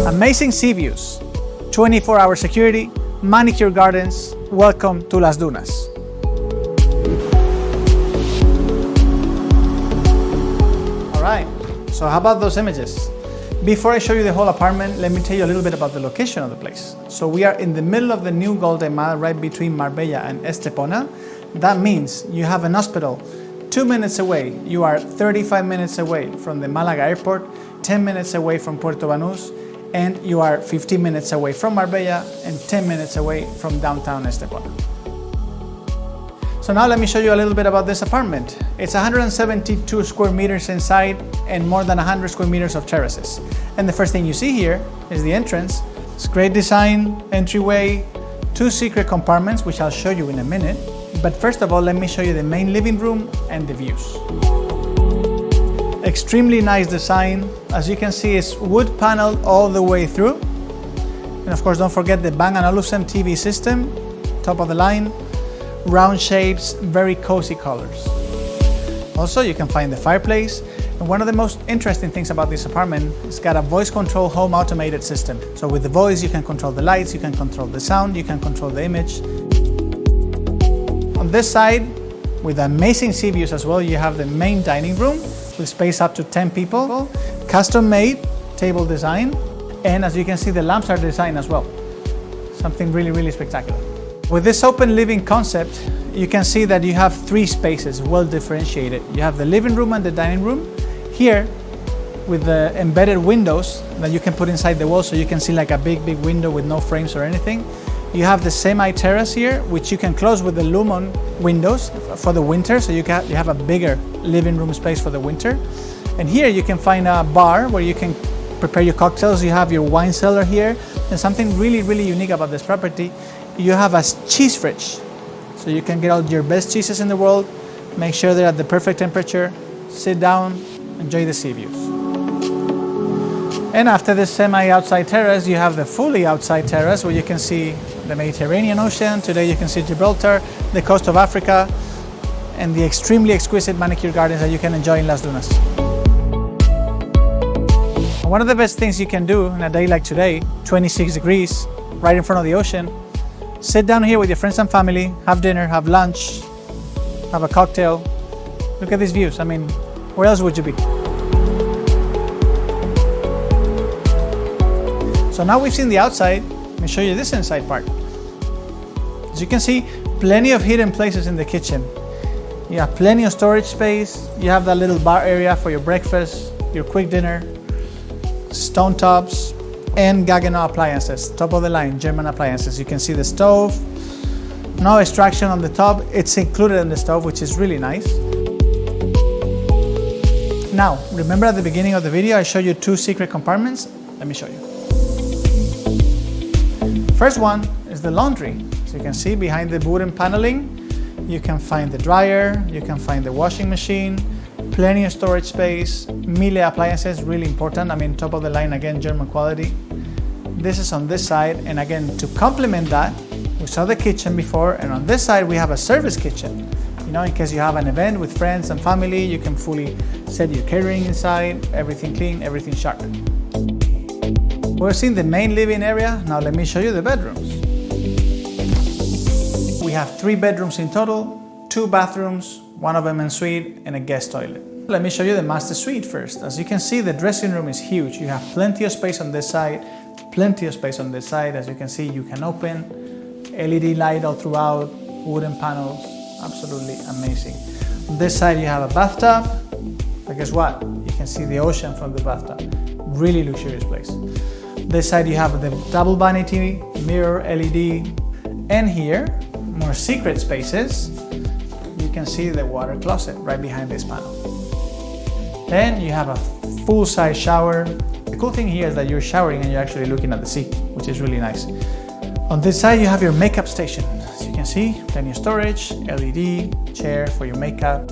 Amazing sea views, 24-hour security, manicure gardens. Welcome to Las Dunas. All right, so how about those images? Before I show you the whole apartment, let me tell you a little bit about the location of the place. So we are in the middle of the new Golden Mile, right between Marbella and Estepona. That means you have an hospital 2 minutes away. You are 35 minutes away from the Malaga airport, 10 minutes away from Puerto Banus, and you are 15 minutes away from Marbella and 10 minutes away from downtown Estepona. So now let me show you a little bit about this apartment. It's 172 square meters inside and more than 100 square meters of terraces. And the first thing you see here is the entrance. It's great design, entryway, 2 secret compartments, which I'll show you in a minute. But first of all, let me show you the main living room and the views. Extremely nice design. As you can see, it's wood paneled all the way through. And of course, don't forget the Bang & Olufsen TV system, top of the line. Round shapes, very cozy colors. Also, you can find the fireplace. And one of the most interesting things about this apartment is it's got a voice control home automated system. So with the voice, you can control the lights, you can control the sound, you can control the image. On this side, with amazing sea views as well, you have the main dining room with space up to 10 people, custom-made table design, and as you can see, the lamps are designed as well. Something really, really spectacular. With this open living concept, you can see that you have 3 spaces well differentiated. You have the living room and the dining room. Here, with the embedded windows that you can put inside the wall so you can see like a big window with no frames or anything. You have the semi-terrace here, which you can close with the Lumon windows for the winter, so you have a bigger living room space for the winter. And here you can find a bar where you can prepare your cocktails. You have your wine cellar here, and something really, really unique about this property, you have a cheese fridge. So you can get all your best cheeses in the world, make sure they're at the perfect temperature, sit down, enjoy the sea views. And after this semi-outside terrace, you have the fully outside terrace where you can see the Mediterranean Ocean. Today you can see Gibraltar, the coast of Africa, and the extremely exquisite manicure gardens that you can enjoy in Las Dunas. One of the best things you can do in a day like today, 26 degrees, right in front of the ocean, sit down here with your friends and family, have dinner, have lunch, have a cocktail. Look at these views. I mean, where else would you be? So now we've seen the outside, let me show you this inside part. As you can see, plenty of hidden places in the kitchen. You have plenty of storage space. You have that little bar area for your breakfast, your quick dinner, stone tops, and Gaggenau appliances, top of the line, German appliances. You can see the stove, no extraction on the top. It's included in the stove, which is really nice. Now, remember at the beginning of the video, I showed you 2 secret compartments. Let me show you. First one is the laundry. So you can see behind the wooden paneling, you can find the dryer, you can find the washing machine, plenty of storage space, Miele appliances, really important. I mean, top of the line, again, German quality. This is on this side, and again, to complement that, we saw the kitchen before, and on this side, we have a service kitchen. You know, in case you have an event with friends and family, you can fully set your catering inside, everything clean, everything sharp. We're seeing the main living area. Now let me show you the bedrooms. We have 3 bedrooms in total, 2 bathrooms, 1 of them en suite, and a guest toilet. Let me show you the master suite first. As you can see, the dressing room is huge. You have plenty of space on this side, plenty of space on this side. As you can see, you can open, LED light all throughout, wooden panels, absolutely amazing. On this side, you have a bathtub, but guess what? You can see the ocean from the bathtub. Really luxurious place. This side you have the double vanity, mirror, LED, and here, more secret spaces. You can see the water closet right behind this panel. Then you have a full-size shower. The cool thing here is that you're showering and you're actually looking at the sea, which is really nice. On this side you have your makeup station. As you can see, plenty of storage, LED, chair for your makeup.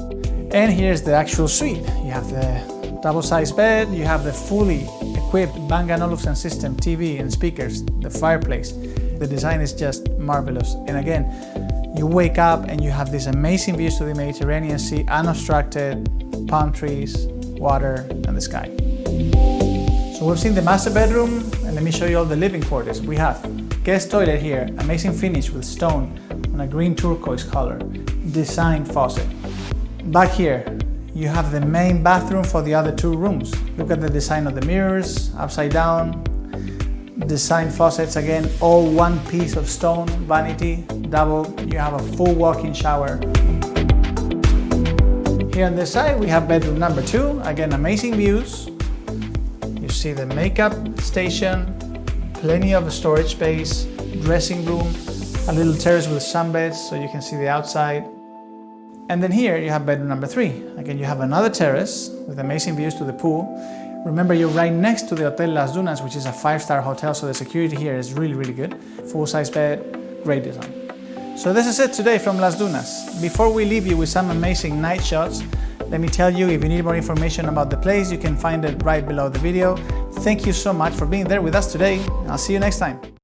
And here's the actual suite. You have the double-sized bed, you have the fully equipped Bang & Olufsen system, TV and speakers, the fireplace. The design is just marvelous. And again, you wake up and you have these amazing views to the Mediterranean Sea, unobstructed, palm trees, water, and the sky. So we've seen the master bedroom, and let me show you all the living quarters. We have guest toilet here, amazing finish with stone on a green turquoise color, design faucet. Back here, you have the main bathroom for the other two rooms. Look at the design of the mirrors, upside down, design faucets again, all one piece of stone, vanity, double. You have a full walk-in shower. Here on this side, we have bedroom number 2, again amazing views. You see the makeup station, plenty of storage space, dressing room, a little terrace with sunbeds so you can see the outside. And then here you have bedroom number 3. Again, you have another terrace with amazing views to the pool. Remember, you're right next to the Hotel Las Dunas, which is a 5-star hotel, so the security here is really, really good. Full-size bed, great design. So this is it today from Las Dunas. Before we leave you with some amazing night shots, let me tell you, if you need more information about the place, you can find it right below the video. Thank you so much for being there with us today. I'll see you next time.